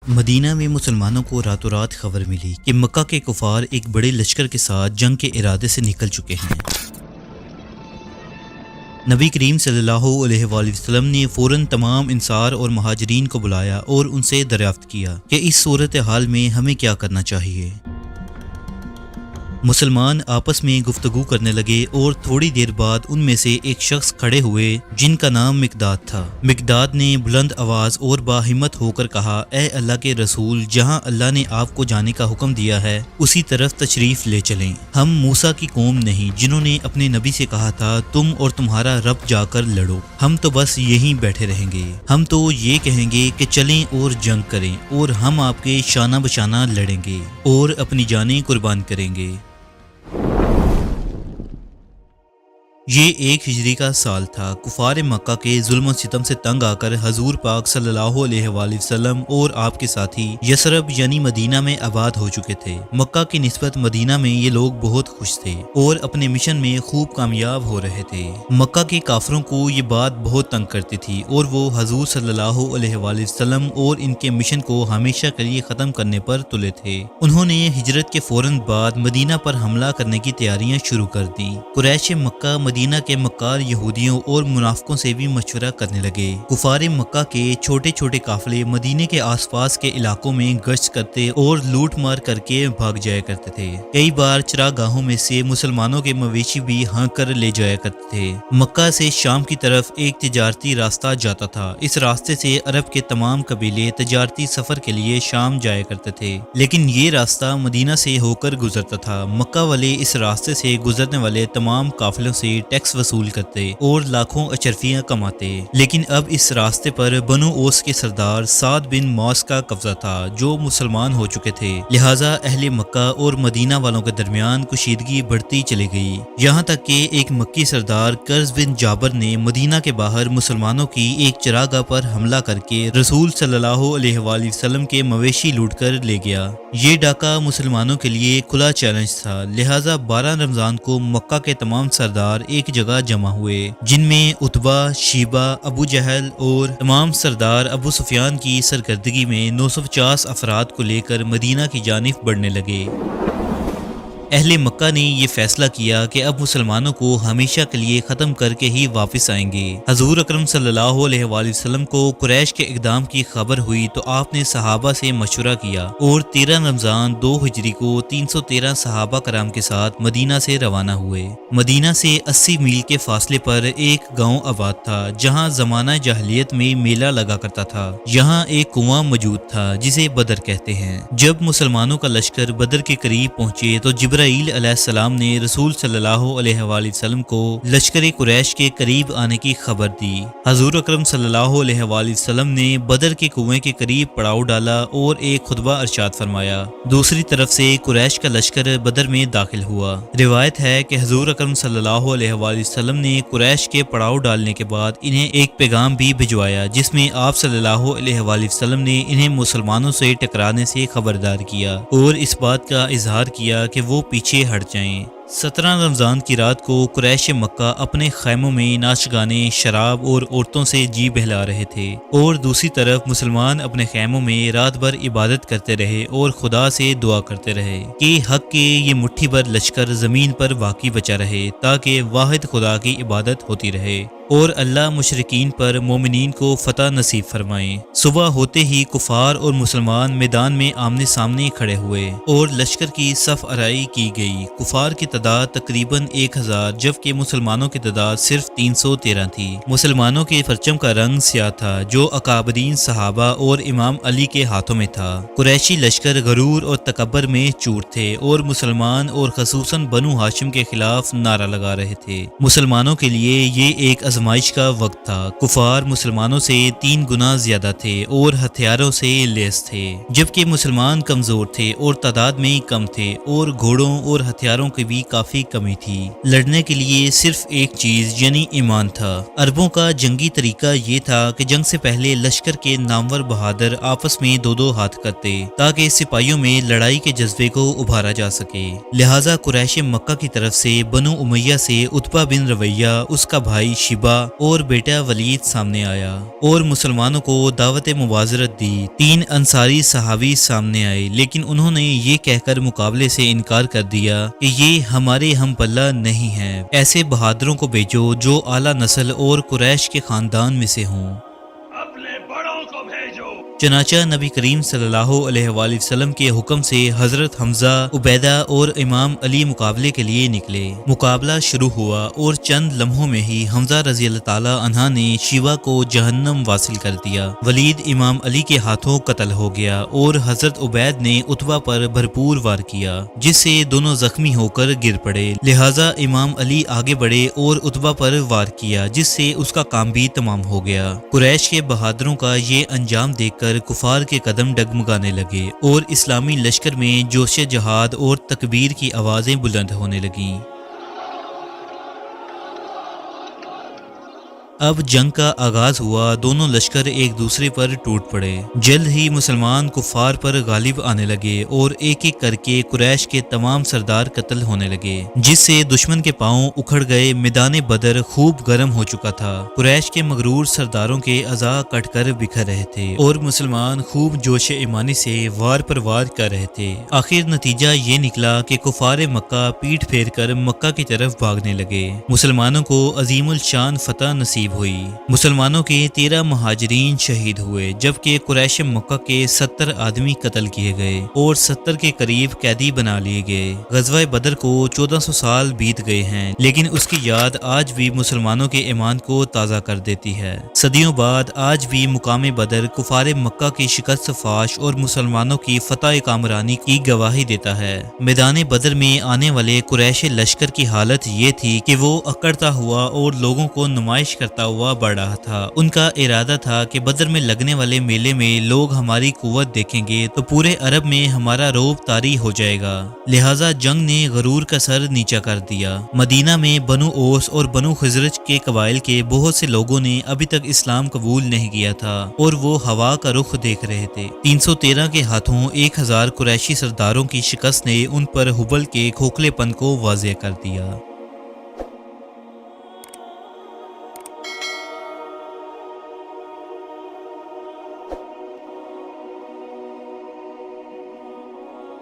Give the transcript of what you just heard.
مدینہ میں مسلمانوں کو راتوں رات خبر ملی کہ مکہ کے کفار ایک بڑے لشکر کے ساتھ جنگ کے ارادے سے نکل چکے ہیں۔ نبی کریم صلی اللہ علیہ وآلہ وسلم نے فوراً تمام انصار اور مہاجرین کو بلایا اور ان سے دریافت کیا کہ اس صورتحال میں ہمیں کیا کرنا چاہیے۔ مسلمان آپس میں گفتگو کرنے لگے اور تھوڑی دیر بعد ان میں سے ایک شخص کھڑے ہوئے جن کا نام مقداد تھا۔ مقداد نے بلند آواز اور باہمت ہو کر کہا، اے اللہ کے رسول، جہاں اللہ نے آپ کو جانے کا حکم دیا ہے اسی طرف تشریف لے چلیں۔ ہم موسیٰ کی قوم نہیں جنہوں نے اپنے نبی سے کہا تھا تم اور تمہارا رب جا کر لڑو، ہم تو بس یہیں بیٹھے رہیں گے۔ ہم تو یہ کہیں گے کہ چلیں اور جنگ کریں اور ہم آپ کے شانہ بشانہ لڑیں گے اور اپنی جانیں قربان کریں گے۔ یہ 1 ہجری کا سال تھا۔ کفار مکہ کے ظلم و ستم سے تنگ آ کر حضور پاک صلی اللہ علیہ وآلہ وسلم اور آپ کے ساتھی یثرب یعنی مدینہ میں آباد ہو چکے تھے۔ مکہ کی نسبت مدینہ میں یہ لوگ بہت خوش تھے اور اپنے مشن میں خوب کامیاب ہو رہے تھے۔ مکہ کے کافروں کو یہ بات بہت تنگ کرتی تھی اور وہ حضور صلی اللہ علیہ وآلہ وسلم اور ان کے مشن کو ہمیشہ کے لیے ختم کرنے پر تلے تھے۔ انہوں نے ہجرت کے فوراً بعد مدینہ پر حملہ کرنے کی تیاریاں شروع کر دیں۔ قریش مکہ مدینہ کے مکار یہودیوں اور منافقوں سے بھی مشورہ کرنے لگے۔ کفار مکہ کے چھوٹے چھوٹے قافلے مدینے کے آس پاس کے علاقوں میں گشت کرتے اور لوٹ مار کر کے بھاگ جایا کرتے تھے۔ کئی بار چراگاہوں میں سے مسلمانوں کے مویشی بھی ہانک کر لے جایا کرتے تھے۔ مکہ سے شام کی طرف ایک تجارتی راستہ جاتا تھا۔ اس راستے سے عرب کے تمام قبیلے تجارتی سفر کے لیے شام جایا کرتے تھے، لیکن یہ راستہ مدینہ سے ہو کر گزرتا تھا۔ مکہ والے اس راستے سے گزرنے والے تمام قافلوں سے ٹیکس وصول کرتے اور لاکھوں اچرفیاں کماتے، لیکن اب اس راستے پر بنو اوس کے سردار سعد بن معاذ کا قبضہ تھا جو مسلمان ہو چکے تھے، لہٰذا اہل مکہ اور مدینہ والوں کے درمیان کشیدگی بڑھتی چلی گئی، یہاں تک کہ ایک مکی سردار قرظ بن جابر نے مدینہ کے باہر مسلمانوں کی ایک چراگاہ پر حملہ کر کے رسول صلی اللہ علیہ وآلہ وسلم کے مویشی لوٹ کر لے گیا۔ یہ ڈاکہ مسلمانوں کے لیے کھلا چیلنج تھا، لہٰذا 12 رمضان کو مکہ کے تمام سردار ایک جگہ جمع ہوئے، جن میں عتبہ، شیبہ، ابو جہل اور تمام سردار ابو سفیان کی سرکردگی میں 950 افراد کو لے کر مدینہ کی جانب بڑھنے لگے۔ اہل مکہ نے یہ فیصلہ کیا کہ اب مسلمانوں کو ہمیشہ کے لیے ختم کر کے ہی واپس آئیں گے۔ حضور اکرم صلی اللہ علیہ وآلہ وسلم کو قریش کے اقدام کی خبر ہوئی تو آپ نے صحابہ سے مشورہ کیا اور 13 رمضان 2 ہجری کو 313 صحابہ کرام کے ساتھ مدینہ سے روانہ ہوئے۔ مدینہ سے 80 میل کے فاصلے پر ایک گاؤں آباد تھا جہاں زمانہ جاہلیت میں میلہ لگا کرتا تھا۔ یہاں ایک کنواں موجود تھا جسے بدر کہتے ہیں۔ جب مسلمانوں کا لشکر بدر کے قریب پہنچے تو جبرائیل علیہ السلام نے رسول صلی اللہ علیہ وآلہ وسلم کو لشکر قریش کے قریب آنے کی خبر دی۔ حضور اکرم صلی اللہ علیہ وآلہ وسلم نے بدر کے کنویں کے قریب پڑاؤ ڈالا اور ایک خطبہ ارشاد فرمایا۔ دوسری طرف سے قریش کا لشکر بدر میں داخل ہوا۔ روایت ہے کہ حضور اکرم صلی اللہ علیہ وآلہ وسلم نے قریش کے پڑاؤ ڈالنے کے بعد انہیں ایک پیغام بھی بھجوایا جس میں آپ صلی اللہ علیہ وآلہ وسلم نے انہیں مسلمانوں سے ٹکرانے سے خبردار کیا اور اس بات کا اظہار کیا کہ وہ پیچھے ہٹ جائیں۔ 17 رمضان کی رات کو قریش مکہ اپنے خیموں میں ناچ گانے، شراب اور عورتوں سے جی بہلا رہے تھے، اور دوسری طرف مسلمان اپنے خیموں میں رات بھر عبادت کرتے رہے اور خدا سے دعا کرتے رہے کہ حق کے یہ مٹھی بھر لشکر زمین پر باقی بچا رہے تاکہ واحد خدا کی عبادت ہوتی رہے اور اللہ مشرکین پر مومنین کو فتح نصیب فرمائیں۔ صبح ہوتے ہی کفار اور مسلمان میدان میں آمنے سامنے کھڑے ہوئے اور لشکر کی صف آرائی کی گئی۔ کفار کی تعداد تقریباً 1000 جبکہ مسلمانوں کی تعداد صرف 313 تھی۔ مسلمانوں کے پرچم کا رنگ سیاہ تھا جو اکابرین صحابہ اور امام علی کے ہاتھوں میں تھا۔ قریشی لشکر غرور اور تکبر میں چور تھے اور مسلمان اور خصوصاً بنو ہاشم کے خلاف نعرہ لگا رہے تھے۔ مسلمانوں کے لیے یہ ایک آزمائش کا وقت تھا۔ کفار مسلمانوں سے 3 گنا زیادہ تھے اور ہتھیاروں سے لیس تھے، جبکہ مسلمان کمزور تھے اور تعداد میں کم تھے اور گھوڑوں اور ہتھیاروں کی بھی کافی کمی تھی۔ لڑنے کے لیے صرف ایک چیز یعنی ایمان تھا۔ عربوں کا جنگی طریقہ یہ تھا کہ جنگ سے پہلے لشکر کے نامور بہادر آپس میں 2 ہاتھ کرتے تاکہ سپاہیوں میں لڑائی کے جذبے کو ابھارا جا سکے۔ لہٰذا قریش مکہ کی طرف سے بنو امیہ سے عتبہ بن رویہ، اس کا بھائی شیبہ عتبہ اور بیٹا ولید سامنے آیا اور مسلمانوں کو دعوت مبازرت دی۔ 3 انصاری صحابی سامنے آئے، لیکن انہوں نے یہ کہہ کر مقابلے سے انکار کر دیا کہ یہ ہمارے ہم پلہ نہیں ہیں، ایسے بہادروں کو بھیجو جو اعلیٰ نسل اور قریش کے خاندان میں سے ہوں۔ اپنے بڑوں کو بھیجو۔ چنانچہ نبی کریم صلی اللہ علیہ وآلہ وسلم کے حکم سے حضرت حمزہ، عبیدہ اور امام علی مقابلے کے لیے نکلے۔ مقابلہ شروع ہوا اور چند لمحوں میں ہی حمزہ رضی اللہ تعالی عنہ نے شیوا کو جہنم واصل کر دیا۔ ولید امام علی کے ہاتھوں قتل ہو گیا اور حضرت عبید نے عتبہ پر بھرپور وار کیا، جس سے دونوں زخمی ہو کر گر پڑے۔ لہٰذا امام علی آگے بڑھے اور عتبہ پر وار کیا، جس سے اس کا کام بھی تمام ہو گیا۔ قریش کے بہادروں کا یہ انجام دیکھ کر کفار کے قدم ڈگمگانے لگے اور اسلامی لشکر میں جوش جہاد اور تکبیر کی آوازیں بلند ہونے لگیں۔ اب جنگ کا آغاز ہوا، دونوں لشکر ایک دوسرے پر ٹوٹ پڑے۔ جلد ہی مسلمان کفار پر غالب آنے لگے اور ایک ایک کر کے قریش کے تمام سردار قتل ہونے لگے، جس سے دشمن کے پاؤں اکھڑ گئے۔ میدان بدر خوب گرم ہو چکا تھا، قریش کے مغرور سرداروں کے اعضاء کٹ کر بکھر رہے تھے اور مسلمان خوب جوش ایمانی سے وار پر وار کر رہے تھے۔ آخر نتیجہ یہ نکلا کہ کفار مکہ پیٹھ پھیر کر مکہ کی طرف بھاگنے لگے۔ مسلمانوں کو عظیم الشان فتح نصیب ہوئی۔ مسلمانوں کے 13 مہاجرین شہید ہوئے، جبکہ قریش مکہ کے 70 آدمی قتل کیے گئے اور 70 کے قریب قیدی بنا لیے گئے۔ غزوہ بدر کو 1400 سال بیت گئے ہیں، لیکن اس کی یاد آج بھی مسلمانوں کے ایمان کو تازہ کر دیتی ہے۔ صدیوں بعد آج بھی مقام بدر کفار مکہ کی شکست فاش اور مسلمانوں کی فتح کامرانی کی گواہی دیتا ہے۔ میدان بدر میں آنے والے قریش لشکر کی حالت یہ تھی کہ وہ اکڑتا ہوا اور لوگوں کو نمائش کرتا ہوا بڑھ رہا تھا۔ ان کا ارادہ تھا کہ بدر میں لگنے والے میلے میں لوگ ہماری قوت دیکھیں گے تو پورے عرب میں ہمارا رعب طاری ہو جائے گا، لہٰذا جنگ نے غرور کا سر نیچا کر دیا۔ مدینہ میں بنو اوس اور بنو خزرج کے قبائل کے بہت سے لوگوں نے ابھی تک اسلام قبول نہیں کیا تھا اور وہ ہوا کا رخ دیکھ رہے تھے۔ 313 کے ہاتھوں 1000 قریشی سرداروں کی شکست نے ان پر ہبل کے کھوکھلے پن کو واضح کر دیا۔